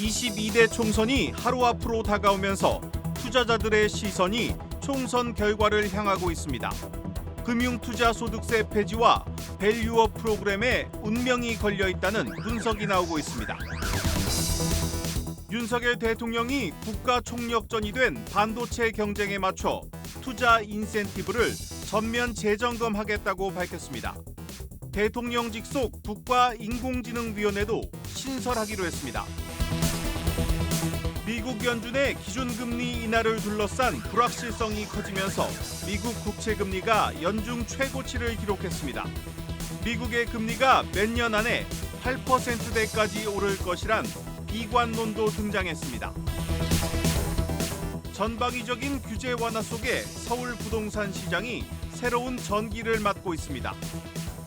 제22대 총선이 하루 앞으로 다가오면서 투자자들의 시선이 총선 결과를 향하고 있습니다. 금융투자소득세 폐지와 밸류업 프로그램에 운명이 걸려 있다는 분석이 나오고 있습니다. 윤석열 대통령이 국가 총력전이 된 반도체 경쟁에 맞춰 투자 인센티브를 전면 재점검하겠다고 밝혔습니다. 대통령직 속 국가인공지능위원회도 신설하기로 했습니다. 미국 연준의 기준금리 인하를 둘러싼 불확실성이 커지면서 미국 국채금리가 연중 최고치를 기록했습니다. 미국의 금리가 몇 년 안에 8%대까지 오를 것이란 비관론도 등장했습니다. 전방위적인 규제 완화 속에 서울 부동산 시장이 새로운 전기를 맞고 있습니다.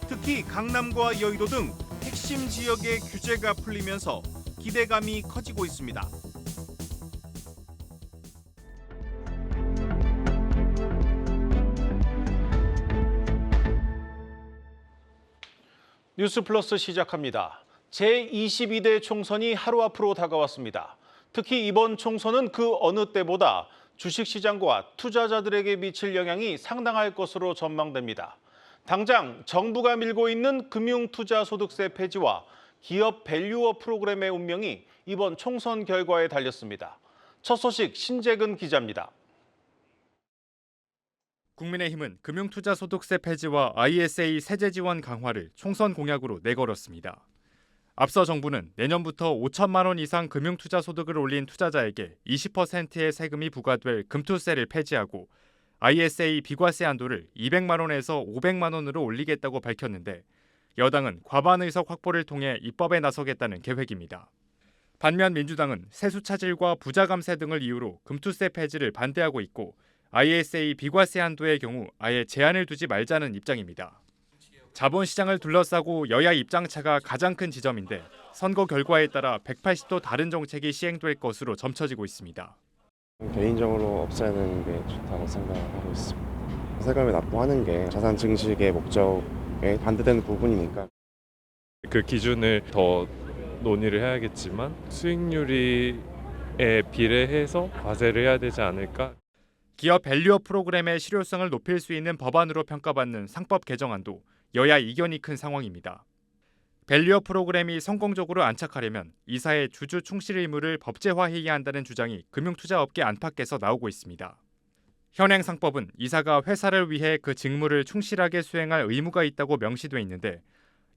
특히 강남과 여의도 등 핵심 지역의 규제가 풀리면서 기대감이 커지고 있습니다. 뉴스플러스 시작합니다. 제22대 총선이 하루 앞으로 다가왔습니다. 특히 이번 총선은 그 어느 때보다 주식시장과 투자자들에게 미칠 영향이 상당할 것으로 전망됩니다. 당장 정부가 밀고 있는 금융투자소득세 폐지와 기업 밸류업 프로그램의 운명이 이번 총선 결과에 달렸습니다. 첫 소식 신재근 기자입니다. 국민의힘은 금융투자소득세 폐지와 ISA 세제 지원 강화를 총선 공약으로 내걸었습니다. 앞서 정부는 내년부터 5천만 원 이상 금융투자소득을 올린 투자자에게 20%의 세금이 부과될 금투세를 폐지하고 ISA 비과세 한도를 200만 원에서 500만 원으로 올리겠다고 밝혔는데 여당은 과반 의석 확보를 통해 입법에 나서겠다는 계획입니다. 반면 민주당은 세수 차질과 부자 감세 등을 이유로 금투세 폐지를 반대하고 있고 ISA 비과세 한도의 경우 아예 제한을 두지 말자는 입장입니다. 자본시장을 둘러싸고 여야 입장차가 가장 큰 지점인데 선거 결과에 따라 180도 다른 정책이 시행될 것으로 점쳐지고 있습니다. 개인적으로 없애는 게 좋다고 생각하고 있습니다. 세금을 납부하는 게 자산 증식의 목적에 반대되는 부분이니까. 그 기준을 더 논의를 해야겠지만 수익률에 비례해서 과세를 해야 되지 않을까? 기업 밸류업 프로그램의 실효성을 높일 수 있는 법안으로 평가받는 상법 개정안도 여야 이견이 큰 상황입니다. 밸류업 프로그램이 성공적으로 안착하려면 이사의 주주 충실 의무를 법제화해야 한다는 주장이 금융투자업계 안팎에서 나오고 있습니다. 현행 상법은 이사가 회사를 위해 그 직무를 충실하게 수행할 의무가 있다고 명시돼 있는데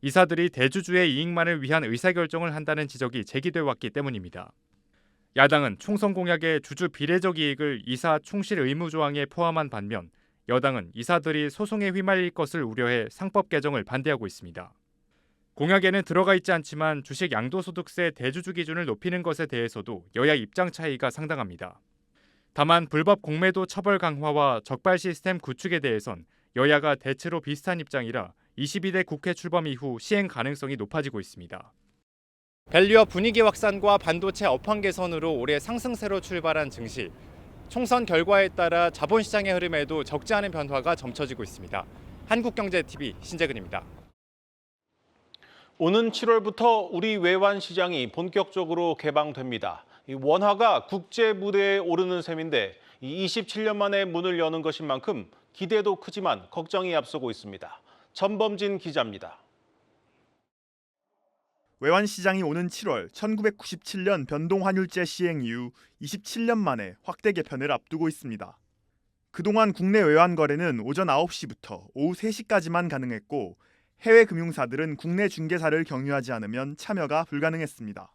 이사들이 대주주의 이익만을 위한 의사결정을 한다는 지적이 제기돼 왔기 때문입니다. 야당은 총선 공약에 주주 비례적 이익을 이사 충실 의무 조항에 포함한 반면 여당은 이사들이 소송에 휘말릴 것을 우려해 상법 개정을 반대하고 있습니다. 공약에는 들어가 있지 않지만 주식 양도소득세 대주주 기준을 높이는 것에 대해서도 여야 입장 차이가 상당합니다. 다만 불법 공매도 처벌 강화와 적발 시스템 구축에 대해선 여야가 대체로 비슷한 입장이라 22대 국회 출범 이후 시행 가능성이 높아지고 있습니다. 밸류업 분위기 확산과 반도체 업황 개선으로 올해 상승세로 출발한 증시. 총선 결과에 따라 자본시장의 흐름에도 적지 않은 변화가 점쳐지고 있습니다. 한국경제TV 신재근입니다. 오는 7월부터 우리 외환시장이 본격적으로 개방됩니다. 원화가 국제 무대에 오르는 셈인데 27년 만에 문을 여는 것인 만큼 기대도 크지만 걱정이 앞서고 있습니다. 전범진 기자입니다. 외환시장이 오는 7월 1997년 변동환율제 시행 이후 27년 만에 확대 개편을 앞두고 있습니다. 그동안 국내 외환 거래는 오전 9시부터 오후 3시까지만 가능했고 해외 금융사들은 국내 중개사를 경유하지 않으면 참여가 불가능했습니다.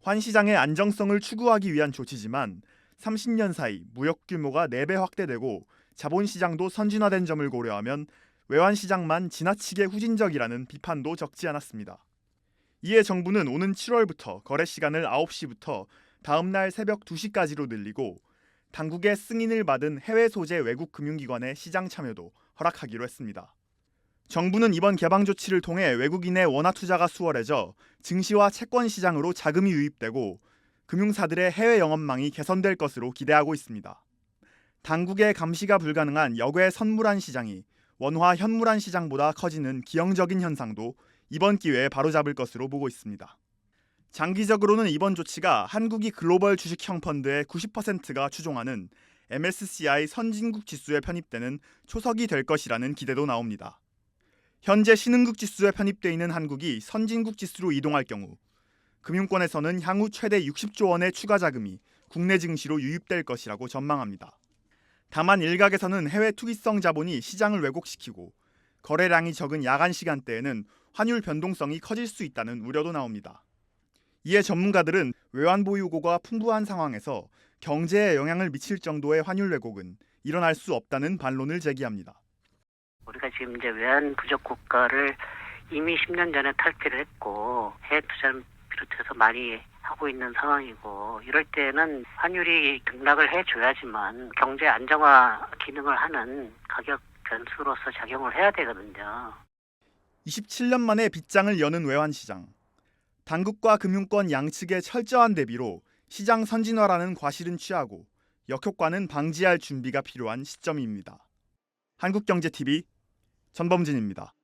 환시장의 안정성을 추구하기 위한 조치지만 30년 사이 무역 규모가 4배 확대되고 자본시장도 선진화된 점을 고려하면 외환시장만 지나치게 후진적이라는 비판도 적지 않았습니다. 이에 정부는 오는 7월부터 거래 시간을 9시부터 다음 날 새벽 2시까지로 늘리고 당국의 승인을 받은 해외 소재 외국 금융기관의 시장 참여도 허락하기로 했습니다. 정부는 이번 개방 조치를 통해 외국인의 원화 투자가 수월해져 증시와 채권 시장으로 자금이 유입되고 금융사들의 해외 영업망이 개선될 것으로 기대하고 있습니다. 당국의 감시가 불가능한 역외 선물한 시장이 원화 현물한 시장보다 커지는 기형적인 현상도 이번 기회에 바로잡을 것으로 보고 있습니다. 장기적으로는 이번 조치가 한국이 글로벌 주식형 펀드의 90%가 추종하는 MSCI 선진국 지수에 편입되는 초석이 될 것이라는 기대도 나옵니다. 현재 신흥국 지수에 편입돼 있는 한국이 선진국 지수로 이동할 경우 금융권에서는 향후 최대 60조 원의 추가 자금이 국내 증시로 유입될 것이라고 전망합니다. 다만 일각에서는 해외 투기성 자본이 시장을 왜곡시키고 거래량이 적은 야간 시간대에는 환율 변동성이 커질 수 있다는 우려도 나옵니다. 이에 전문가들은 외환 보유고가 풍부한 상황에서 경제에 영향을 미칠 정도의 환율 왜곡은 일어날 수 없다는 반론을 제기합니다. 우리가 지금 이제 외환 부족 국가를 이미 10년 전에 탈피를 했고 해외 투자를 비롯해서 많이 하고 있는 상황이고 이럴 때는 환율이 등락을 해줘야지만 경제 안정화 기능을 하는 가격 변수로서 작용을 해야 되거든요. 27년 만에 빗장을 여는 외환시장. 당국과 금융권 양측의 철저한 대비로 시장 선진화라는 과실은 취하고 역효과는 방지할 준비가 필요한 시점입니다. 한국경제TV 전범진입니다.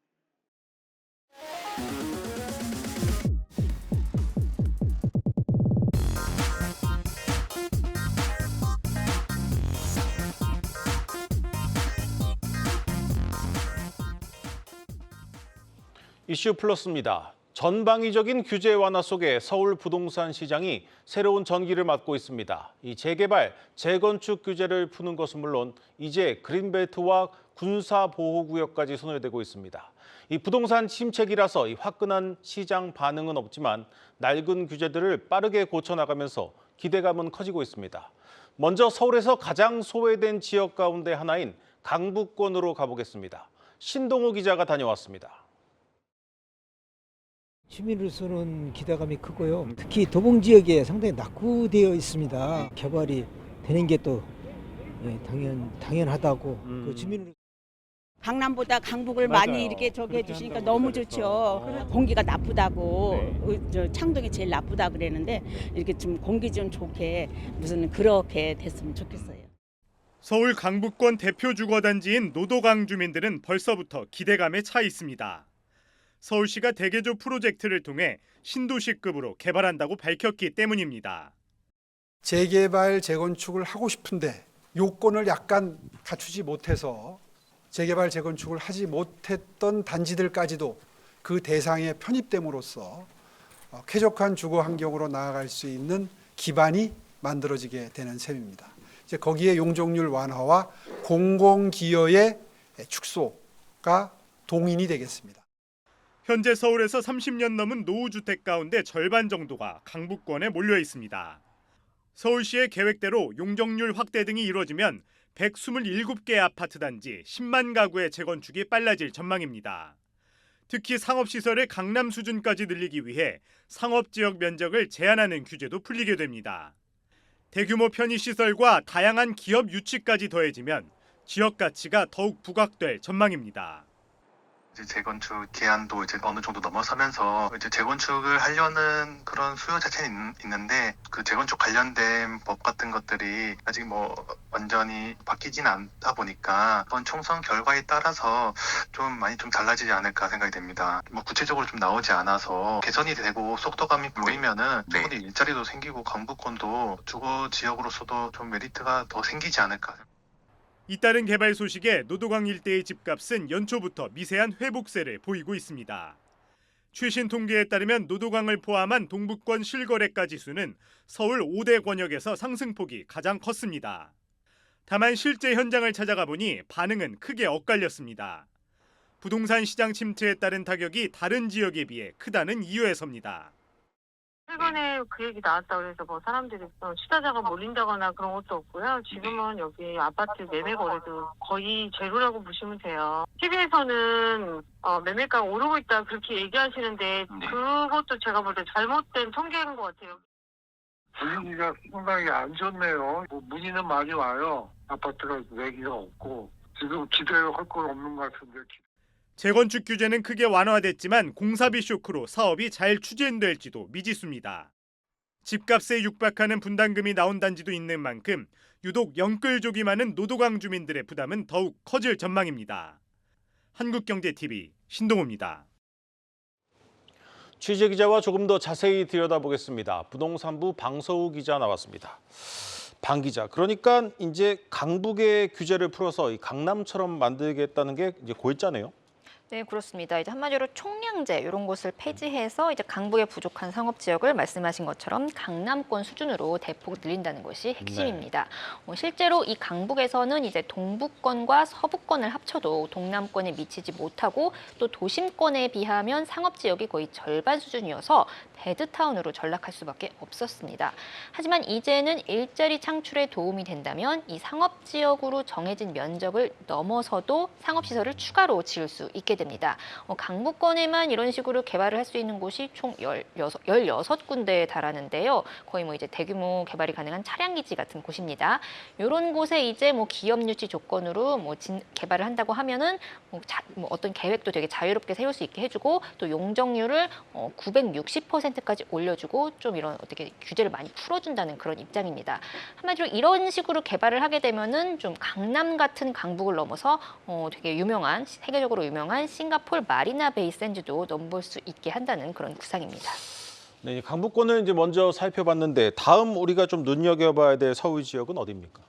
이슈 플러스입니다. 전방위적인 규제 완화 속에 서울 부동산 시장이 새로운 전기를 맞고 있습니다. 이 재개발, 재건축 규제를 푸는 것은 물론 이제 그린벨트와 군사보호구역까지 손을 대고 있습니다. 이 부동산 침체기라서 이 화끈한 시장 반응은 없지만 낡은 규제들을 빠르게 고쳐나가면서 기대감은 커지고 있습니다. 먼저 서울에서 가장 소외된 지역 가운데 하나인 강북권으로 가보겠습니다. 신동호 기자가 다녀왔습니다. 시민으로서는 기대감이 크고요. 특히 도봉 지역에 상당히 낙후되어 있습니다. 개발이 되는 게 또 당연하다고 그 주민으로. 강남보다 강북을 맞아요. 많이 이렇게 저기 그렇게 해주시니까 한다고 너무 그랬어. 좋죠. 공기가 나쁘다고 저 창동이 제일 나쁘다 그랬는데 이렇게 좀 공기 좀 좋게 무슨 그렇게 됐으면 좋겠어요. 서울 강북권 대표 주거단지인 노도강 주민들은 벌써부터 기대감에 차 있습니다. 서울시가 대개조 프로젝트를 통해 신도시급으로 개발한다고 밝혔기 때문입니다. 재개발, 재건축을 하고 싶은데 요건을 약간 갖추지 못해서 재개발, 재건축을 하지 못했던 단지들까지도 그 대상에 편입됨으로써 쾌적한 주거 환경으로 나아갈 수 있는 기반이 만들어지게 되는 셈입니다. 이제 거기에 용적률 완화와 공공기여의 축소가 동인이 되겠습니다. 현재 서울에서 30년 넘은 노후주택 가운데 절반 정도가 강북권에 몰려 있습니다. 서울시의 계획대로 용적률 확대 등이 이루어지면 127개 아파트 단지 10만 가구의 재건축이 빨라질 전망입니다. 특히 상업시설의 강남 수준까지 늘리기 위해 상업지역 면적을 제한하는 규제도 풀리게 됩니다. 대규모 편의시설과 다양한 기업 유치까지 더해지면 지역 가치가 더욱 부각될 전망입니다. 이제 재건축 기한도 이제 어느 정도 넘어서면서 이제 재건축을 하려는 그런 수요 자체는 있는데 그 재건축 관련된 법 같은 것들이 아직 뭐 완전히 바뀌진 않다 보니까 이번 총선 결과에 따라서 좀 많이 좀 달라지지 않을까 생각이 됩니다. 뭐 구체적으로 좀 나오지 않아서 개선이 되고 속도감이 보이면은 충분히 일자리도 생기고 강북권도 주거 지역으로서도 좀 메리트가 더 생기지 않을까. 잇따른 개발 소식에 노도강 일대의 집값은 연초부터 미세한 회복세를 보이고 있습니다. 최신 통계에 따르면 노도강을 포함한 동북권 실거래가 지수는 서울 5대 권역에서 상승폭이 가장 컸습니다. 다만 실제 현장을 찾아가 보니 반응은 크게 엇갈렸습니다. 부동산 시장 침체에 따른 타격이 다른 지역에 비해 크다는 이유에서입니다. 최근에 그 얘기 나왔다고 해서 뭐 사람들이 투자자가 몰린다거나 그런 것도 없고요. 지금은 여기 아파트 매매 거래도 거의 제로라고 보시면 돼요. TV에서는 매매가가 오르고 있다 그렇게 얘기하시는데 그것도 제가 볼 때 잘못된 통계인 것 같아요. 분위기가 상당히 안 좋네요. 문의는 많이 와요. 아파트가 매기가 없고 지금 기대할 건 없는 것 같은데. 재건축 규제는 크게 완화됐지만 공사비 쇼크로 사업이 잘 추진될지도 미지수입니다. 집값에 육박하는 분담금이 나온 단지도 있는 만큼 유독 영끌족이 많은 노도강 주민들의 부담은 더욱 커질 전망입니다. 한국경제TV 신동호입니다. 취재 기자와 조금 더 자세히 들여다보겠습니다. 부동산부 방서우 기자 나왔습니다. 방 기자, 그러니까 이제 강북의 규제를 풀어서 이 강남처럼 만들겠다는 게 이제 골자네요. 네, 그렇습니다. 이제 한마디로 총량제 이런 곳을 폐지해서 이제 강북의 부족한 상업 지역을 말씀하신 것처럼 강남권 수준으로 대폭 늘린다는 것이 핵심입니다. 실제로 이 강북에서는 이제 동부권과 서부권을 합쳐도 동남권에 미치지 못하고 또 도심권에 비하면 상업 지역이 거의 절반 수준이어서 베드타운으로 전락할 수밖에 없었습니다. 하지만 이제는 일자리 창출에 도움이 된다면 이 상업 지역으로 정해진 면적을 넘어서도 상업시설을 추가로 지을 수 있게 됩니다. 강북권에만 이런 식으로 개발을 할 수 있는 곳이 총 16군데에 달하는데요. 거의 뭐 이제 대규모 개발이 가능한 차량기지 같은 곳입니다. 이런 곳에 이제 뭐 기업 유치 조건으로 개발을 한다고 하면은 어떤 계획도 되게 자유롭게 세울 수 있게 해주고 또 용적률을 960%까지 올려주고 좀 이런 어떻게 규제를 많이 풀어준다는 그런 입장입니다. 한마디로 이런 식으로 개발을 하게 되면은 좀 강남 같은 강북을 넘어서 되게 유명한 세계적으로 유명한 싱가포르 마리나 베이 샌즈도 넘볼 수 있게 한다는 그런 구상입니다. 네, 강북권을 이제 먼저 살펴봤는데 다음 우리가 좀 눈여겨봐야 될 서울 지역은 어디입니까?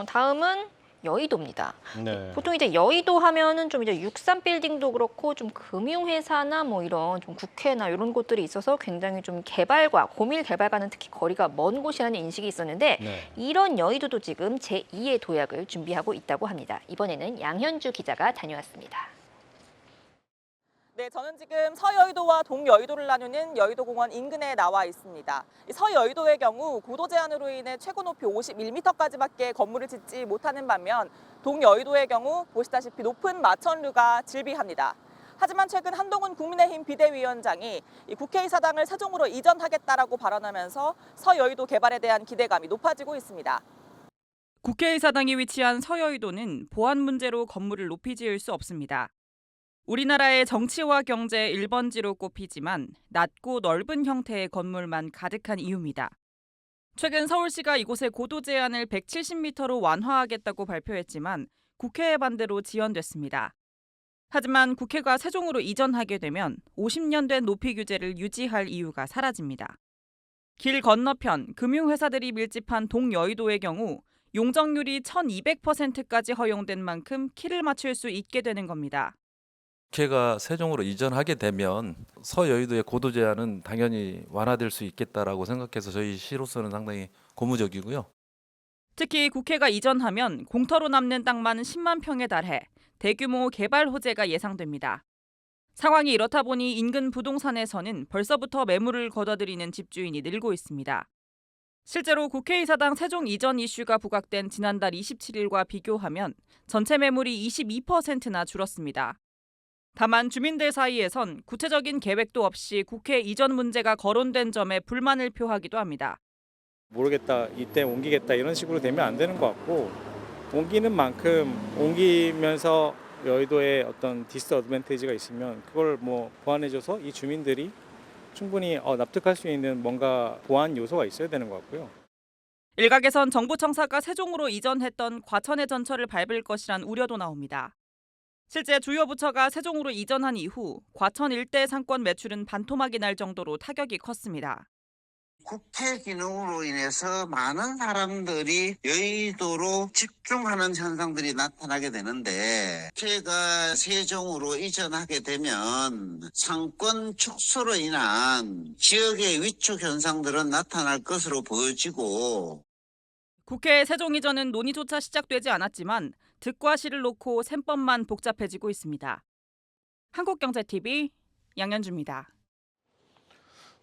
다음은 여의도입니다. 네. 보통 이제 여의도 하면은 좀 이제 63 빌딩도 그렇고 좀 금융회사나 뭐 이런 좀 국회나 이런 곳들이 있어서 굉장히 좀 개발과 고밀 개발과는 특히 거리가 먼 곳이라는 인식이 있었는데 이런 여의도도 지금 제2의 도약을 준비하고 있다고 합니다. 이번에는 양현주 기자가 다녀왔습니다. 네, 저는 지금 서여의도와 동여의도를 나누는 여의도공원 인근에 나와 있습니다. 서여의도의 경우 고도 제한으로 인해 최고 높이 51m까지밖에 건물을 짓지 못하는 반면 동여의도의 경우 보시다시피 높은 마천루가 즐비합니다. 하지만 최근 한동훈 국민의힘 비대위원장이 국회의사당을 세종으로 이전하겠다라고 발언하면서 서여의도 개발에 대한 기대감이 높아지고 있습니다. 국회의사당이 위치한 서여의도는 보안 문제로 건물을 높이 지을 수 없습니다. 우리나라의 정치와 경제 1번지로 꼽히지만 낮고 넓은 형태의 건물만 가득한 이유입니다. 최근 서울시가 이곳의 고도 제한을 170m로 완화하겠다고 발표했지만 국회의 반대로 지연됐습니다. 하지만 국회가 세종으로 이전하게 되면 50년 된 높이 규제를 유지할 이유가 사라집니다. 길 건너편 금융회사들이 밀집한 동여의도의 경우 용적률이 1200%까지 허용된 만큼 키를 맞출 수 있게 되는 겁니다. 국회가 세종으로 이전하게 되면 서여의도의 고도 제한은 당연히 완화될 수 있겠다라고 생각해서 저희 시로서는 상당히 고무적이고요. 특히 국회가 이전하면 공터로 남는 땅만 10만 평에 달해 대규모 개발 호재가 예상됩니다. 상황이 이렇다 보니 인근 부동산에서는 벌써부터 매물을 거둬들이는 집주인이 늘고 있습니다. 실제로 국회의사당 세종 이전 이슈가 부각된 지난달 27일과 비교하면 전체 매물이 22%나 줄었습니다. 다만 주민들 사이에선 구체적인 계획도 없이 국회 이전 문제가 거론된 점에 불만을 표하기도 합니다. 모르겠다, 이때 옮기겠다 이런 식으로 되면 안 되는 것 같고 옮기는 만큼 옮기면서 여의도에 어떤 디스어드밴티지가 있으면 그걸 보완해줘서 이 주민들이 충분히 납득할 수 있는 뭔가 보완 요소가 있어야 되는 것 같고요. 일각에선 정부 청사가 세종으로 이전했던 과천의 전철을 밟을 것이란 우려도 나옵니다. 실제 주요 부처가 세종으로 이전한 이후 과천 일대 상권 매출은 반토막이 날 정도로 타격이 컸습니다. 국회 기능으로 인해서 많은 사람들이 여의도로 집중하는 현상들이 나타나게 되는데 국회가 세종으로 이전하게 되면 상권 축소로 인한 지역의 위축 현상들은 나타날 것으로 보여지고 국회 세종 이전은 논의조차 시작되지 않았지만 득과 실을 놓고 셈법만 복잡해지고 있습니다. 한국경제TV 양현주입니다.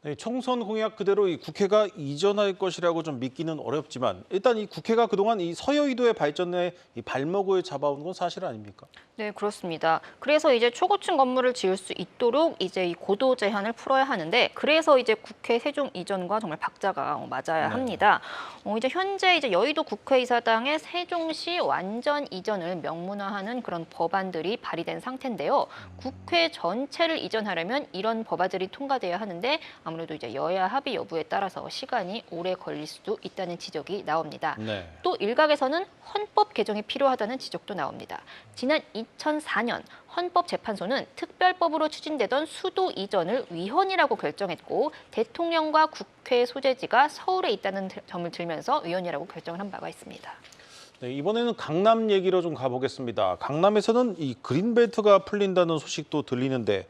네, 총선 공약 그대로 이 국회가 이전할 것이라고 좀 믿기는 어렵지만 일단 이 국회가 그동안 이 서여의도의 발전에 이 발목을 잡아온 건 사실 아닙니까? 네, 그렇습니다. 그래서 이제 초고층 건물을 지을 수 있도록 이제 이 고도 제한을 풀어야 하는데 그래서 이제 국회 세종 이전과 정말 박자가 맞아야 합니다. 이제 현재 이제 여의도 국회의사당의 세종시 완전 이전을 명문화하는 그런 법안들이 발의된 상태인데요. 국회 전체를 이전하려면 이런 법안들이 통과돼야 하는데 아무래도 이제 여야 합의 여부에 따라서 시간이 오래 걸릴 수도 있다는 지적이 나옵니다. 네. 또 일각에서는 헌법 개정이 필요하다는 지적도 나옵니다. 지난 2004년 헌법재판소는 특별법으로 추진되던 수도 이전을 위헌이라고 결정했고 대통령과 국회 소재지가 서울에 있다는 점을 들면서 위헌이라고 결정을 한 바가 있습니다. 네, 이번에는 강남 얘기로 좀 가보겠습니다. 강남에서는 이 그린벨트가 풀린다는 소식도 들리는데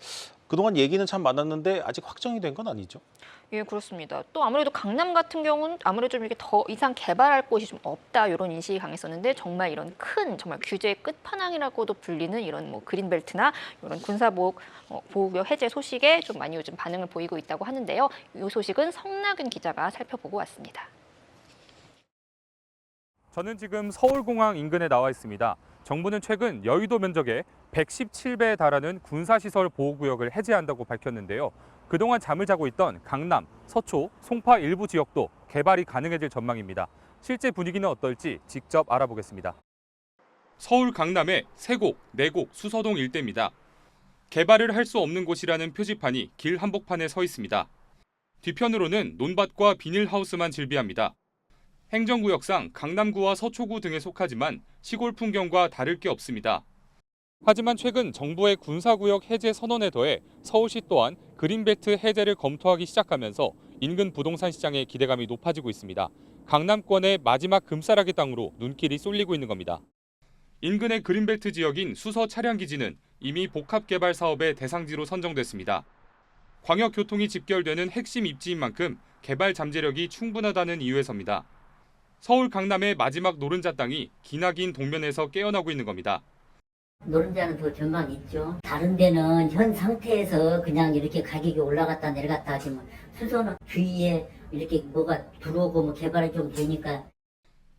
그동안 얘기는 참 많았는데 아직 확정이 된 건 아니죠? 예, 그렇습니다. 또 아무래도 강남 같은 경우는 아무래도 좀 이렇게 더 이상 개발할 곳이 좀 없다 이런 인식이 강했었는데 정말 이런 큰 정말 규제의 끝판왕이라고도 불리는 이런 뭐 그린벨트나 이런 군사보호구역 해제 소식에 좀 많이 요즘 반응을 보이고 있다고 하는데요. 이 소식은 성낙윤 기자가 살펴보고 왔습니다. 저는 지금 서울공항 인근에 나와 있습니다. 정부는 최근 여의도 면적의 117배에 달하는 군사시설 보호구역을 해제한다고 밝혔는데요. 그동안 잠을 자고 있던 강남, 서초, 송파 일부 지역도 개발이 가능해질 전망입니다. 실제 분위기는 어떨지 직접 알아보겠습니다. 서울 강남의 세곡, 내곡, 수서동 일대입니다. 개발을 할 수 없는 곳이라는 표지판이 길 한복판에 서 있습니다. 뒤편으로는 논밭과 비닐하우스만 즐비합니다. 행정구역상 강남구와 서초구 등에 속하지만 시골 풍경과 다를 게 없습니다. 하지만 최근 정부의 군사구역 해제 선언에 더해 서울시 또한 그린벨트 해제를 검토하기 시작하면서 인근 부동산 시장의 기대감이 높아지고 있습니다. 강남권의 마지막 금싸라기 땅으로 눈길이 쏠리고 있는 겁니다. 인근의 그린벨트 지역인 수서 차량기지는 이미 복합개발 사업의 대상지로 선정됐습니다. 광역교통이 집결되는 핵심 입지인 만큼 개발 잠재력이 충분하다는 이유에서입니다. 서울 강남의 마지막 노른자 땅이 기나긴 동면에서 깨어나고 있는 겁니다. 노른자는 더 전망이 있죠. 다른 데는 현 상태에서 그냥 이렇게 가격이 올라갔다 내려갔다 하지만 수소는 주위에 이렇게 뭐가 들어오고 뭐 개발이 좀 되니까.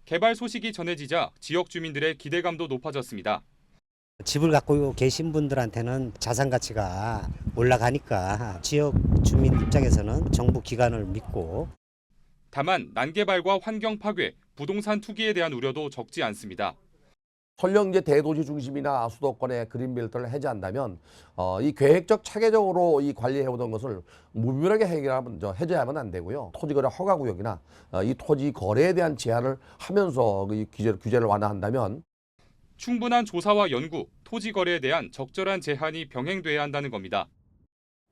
개발 소식이 전해지자 지역 주민들의 기대감도 높아졌습니다. 집을 갖고 계신 분들한테는 자산 가치가 올라가니까 지역 주민 입장에서는 정부 기관을 믿고. 다만 난개발과 환경 파괴, 부동산 투기에 대한 우려도 적지 않습니다. 설령 이제 대도시 중심이나 수도권의 그린벨트를 해제한다면 이 계획적 체계적으로 이 관리해오던 것을 무분별하게 해제하면 안 되고요. 토지거래 허가구역이나 이 토지 거래에 대한 제한을 하면서 이 규제를 완화한다면 충분한 조사와 연구, 토지 거래에 대한 적절한 제한이 병행돼야 한다는 겁니다.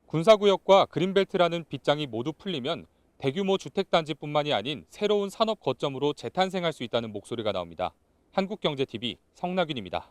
군사구역과 그린벨트라는 빗장이 모두 풀리면 대규모 주택단지뿐만이 아닌 새로운 산업 거점으로 재탄생할 수 있다는 목소리가 나옵니다. 한국경제TV 성낙윤입니다.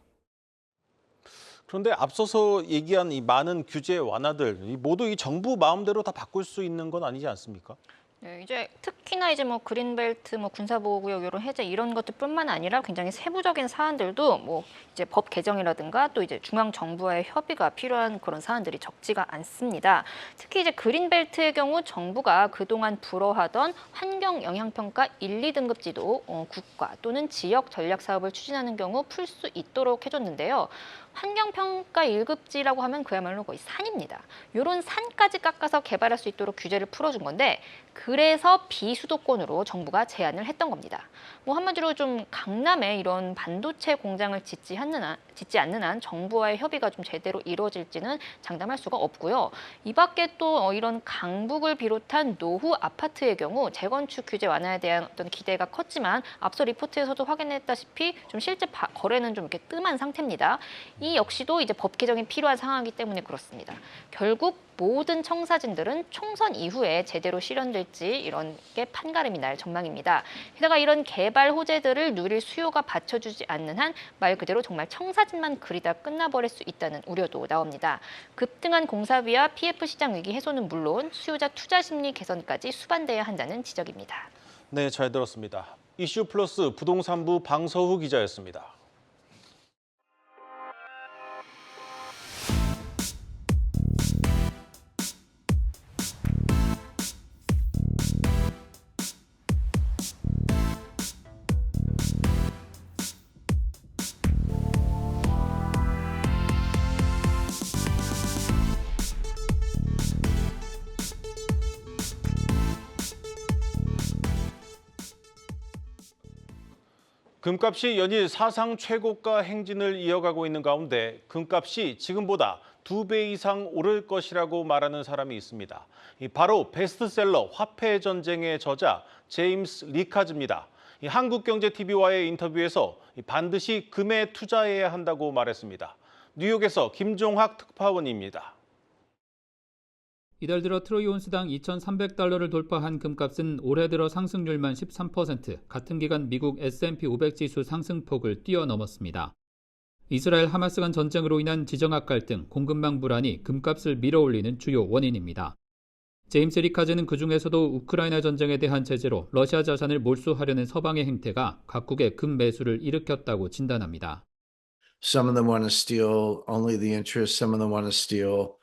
그런데 앞서서 얘기한 이 많은 규제 완화들 모두 이 정부 마음대로 다 바꿀 수 있는 건 아니지 않습니까? 네, 이제 특히나 이제 뭐 그린벨트, 뭐 군사보호구역 이런 해제 이런 것들뿐만 아니라 굉장히 세부적인 사안들도 뭐 이제 법 개정이라든가 또 이제 중앙 정부와의 협의가 필요한 그런 사안들이 적지가 않습니다. 특히 이제 그린벨트의 경우 정부가 그동안 불허하던 환경 영향평가 1, 2등급지도 국가 또는 지역 전략 사업을 추진하는 경우 풀 수 있도록 해줬는데요. 환경평가 1급지라고 하면 그야말로 거의 산입니다. 이런 산까지 깎아서 개발할 수 있도록 규제를 풀어준 건데 그래서 비수도권으로 정부가 제안을 했던 겁니다. 뭐 한마디로 좀 강남에 이런 반도체 공장을 짓지 않는 한 정부와의 협의가 좀 제대로 이루어질지는 장담할 수가 없고요. 이 밖에 또 이런 강북을 비롯한 노후 아파트의 경우 재건축 규제 완화에 대한 어떤 기대가 컸지만 앞서 리포트에서도 확인했다시피 좀 실제 거래는 좀 이렇게 뜸한 상태입니다. 이 역시도 이제 법 개정이 필요한 상황이기 때문에 그렇습니다. 결국 모든 청사진들은 총선 이후에 제대로 실현될지 이런 게 판가름이 날 전망입니다. 게다가 이런 개발 호재들을 누릴 수요가 받쳐주지 않는 한 말 그대로 정말 청사진만 그리다 끝나버릴 수 있다는 우려도 나옵니다. 급등한 공사비와 PF 시장 위기 해소는 물론 수요자 투자 심리 개선까지 수반돼야 한다는 지적입니다. 네, 잘 들었습니다. 이슈 플러스 부동산부 방서후 기자였습니다. 금값이 연일 사상 최고가 행진을 이어가고 있는 가운데 금값이 지금보다 2배 이상 오를 것이라고 말하는 사람이 있습니다. 바로 베스트셀러 화폐 전쟁의 저자 제임스 리카즈입니다. 한국경제TV와의 인터뷰에서 반드시 금에 투자해야 한다고 말했습니다. 뉴욕에서 김종학 특파원입니다. 이달 들어 트로이 온스당 2,300달러를 돌파한 금값은 올해 들어 상승률만 13%, 같은 기간 미국 S&P 500 지수 상승폭을 뛰어넘었습니다. 이스라엘 하마스 간 전쟁으로 인한 지정학 갈등, 공급망 불안이 금값을 밀어올리는 주요 원인입니다. 제임스 리카즈는 그중에서도 우크라이나 전쟁에 대한 제재로 러시아 자산을 몰수하려는 서방의 행태가 각국의 금 매수를 일으켰다고 진단합니다. Some of them want to steal only the interest, some of them want to steal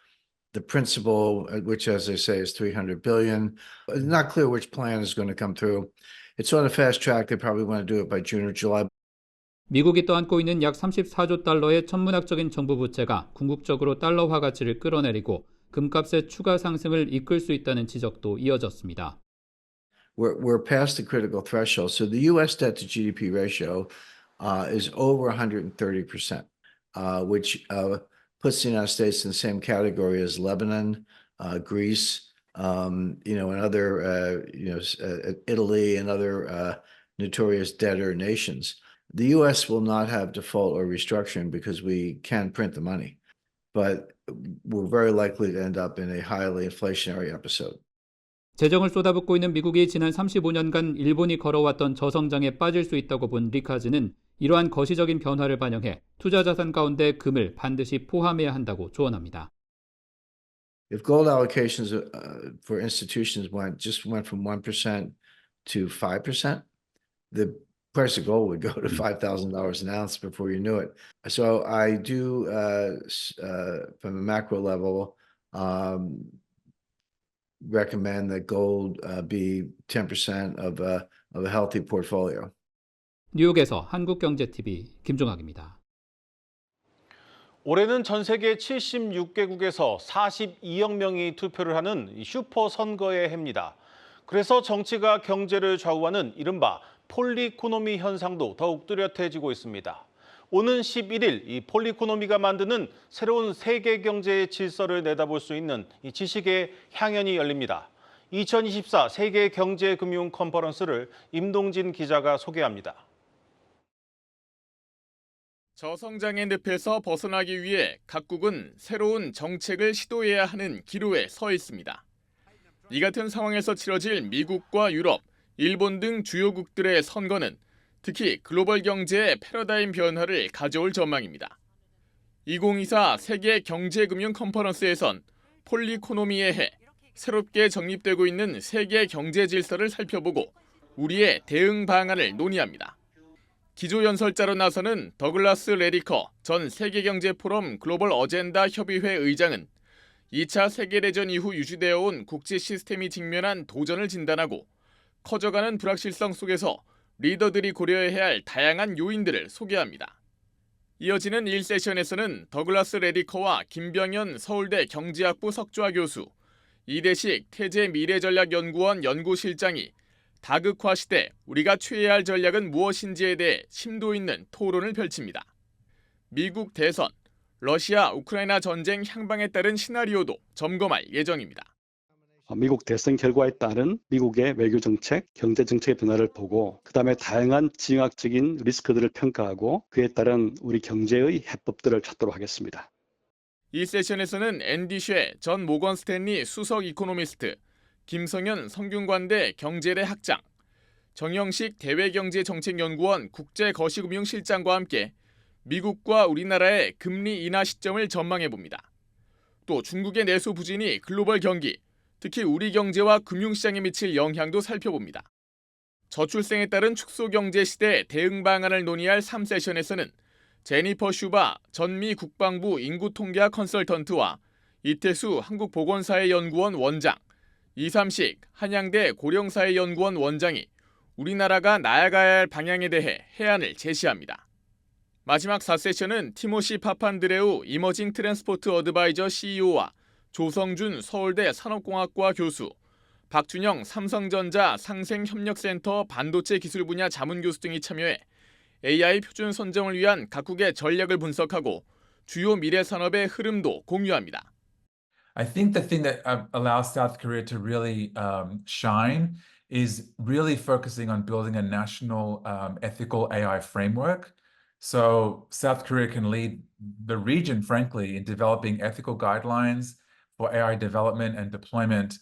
the principal, which, as they say, is $300 billion. It's not clear which plan is going to come through. It's on a fast track. They probably want to do it by June or July. 미국이 떠안고 있는 약 34조 달러의 천문학적인 정부 부채가 궁극적으로 달러화 가치를 끌어내리고 금값의 추가 상승을 이끌 수 있다는 지적도 이어졌습니다. We're past the critical threshold. So the U.S. debt to GDP ratio is over 130%, which puts the United States in the same category as Lebanon, Greece, and other, Italy and other notorious debtor nations. The U.S. will not have default or restructuring because we can print the money, but we're very likely to end up in a highly inflationary episode. 재정을 쏟아붓고 있는 미국이 지난 35년간 일본이 걸어왔던 저성장에 빠질 수 있다고 본 리카즈는 이러한 거시적인 변화를 반영해 투자 자산 가운데 금을 반드시 포함해야 한다고 조언합니다. If gold allocations for institutions went from 1% to 5%, the price of gold would go to $5,000 an ounce before you knew it. So I do, from a macro level, recommend that gold be 10% of a healthy portfolio. 뉴욕에서 한국경제TV 김종학입니다. 올해는 전 세계 76개국에서 42억 명이 투표를 하는 슈퍼 선거의 해입니다. 그래서 정치가 경제를 좌우하는 이른바 폴리코노미 현상도 더욱 뚜렷해지고 있습니다. 오는 11일 이 폴리코노미가 만드는 새로운 세계 경제의 질서를 내다볼 수 있는 이 지식의 향연이 열립니다. 2024 세계 경제 금융 컨퍼런스를 임동진 기자가 소개합니다. 저성장의 늪에서 벗어나기 위해 각국은 새로운 정책을 시도해야 하는 기로에 서 있습니다. 이 같은 상황에서 치러질 미국과 유럽, 일본 등 주요국들의 선거는 특히 글로벌 경제의 패러다임 변화를 가져올 전망입니다. 2024 세계 경제금융 컨퍼런스에선 폴리코노미의 해, 새롭게 정립되고 있는 세계 경제 질서를 살펴보고 우리의 대응 방안을 논의합니다. 기조연설자로 나서는 더글라스 레디커 전 세계경제포럼 글로벌 어젠다 협의회 의장은 2차 세계대전 이후 유지되어 온 국제 시스템이 직면한 도전을 진단하고 커져가는 불확실성 속에서 리더들이 고려해야 할 다양한 요인들을 소개합니다. 이어지는 1세션에서는 더글라스 레디커와 김병현 서울대 경제학부 석좌 교수, 이대식 태제미래전략연구원 연구실장이 다극화 시대 우리가 취해야 할 전략은 무엇인지에 대해 심도 있는 토론을 펼칩니다. 미국 대선, 러시아 우크라이나 전쟁 향방에 따른 시나리오도 점검할 예정입니다. 미국 대선 결과에 따른 미국의 외교 정책, 경제 정책의 변화를 보고 그다음에 다양한 지정학적인 리스크들을 평가하고 그에 따른 우리 경제의 해법들을 찾도록 하겠습니다. 이 세션에서는 앤디 쉐 전 모건 스탠리 수석 이코노미스트, 김성현 성균관대 경제대 학장, 정영식 대외경제정책연구원 국제거시금융실장과 함께 미국과 우리나라의 금리 인하 시점을 전망해봅니다. 또 중국의 내수 부진이 글로벌 경기, 특히 우리 경제와 금융시장에 미칠 영향도 살펴봅니다. 저출생에 따른 축소경제 시대 대응 방안을 논의할 3세션에서는 제니퍼 슈바 전 미 국방부 인구통계학 컨설턴트와 이태수 한국보건사회연구원 원장, 이삼식 한양대 고령사회연구원 원장이 우리나라가 나아가야 할 방향에 대해 해안을 제시합니다. 마지막 4세션은 티모시 파판드레우 이머징 트랜스포트 어드바이저 CEO와 조성준 서울대 산업공학과 교수, 박준영 삼성전자 상생협력센터 반도체 기술 분야 자문교수 등이 참여해 AI 표준 선정을 위한 각국의 전략을 분석하고 주요 미래 산업의 흐름도 공유합니다. I think the thing that allows South Korea to really shine is really focusing on building a national ethical AI framework. So South Korea can lead the region, frankly, in developing ethical guidelines for AI development and deployment.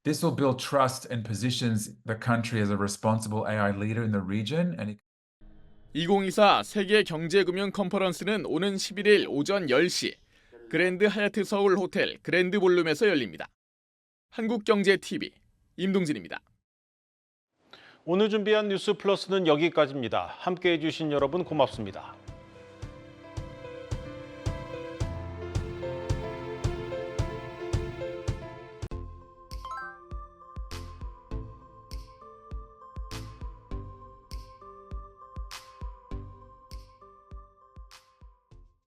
This will build trust and positions the country as a responsible AI leader in the region. 2024 세계 경제금융 컨퍼런스는 오는 11일 오전 10시 그랜드 하얏트 서울 호텔 그랜드 볼룸에서 열립니다. 한국경제TV 임동진입니다. 오늘 준비한 뉴스 플러스는 여기까지입니다. 함께해 주신 여러분 고맙습니다.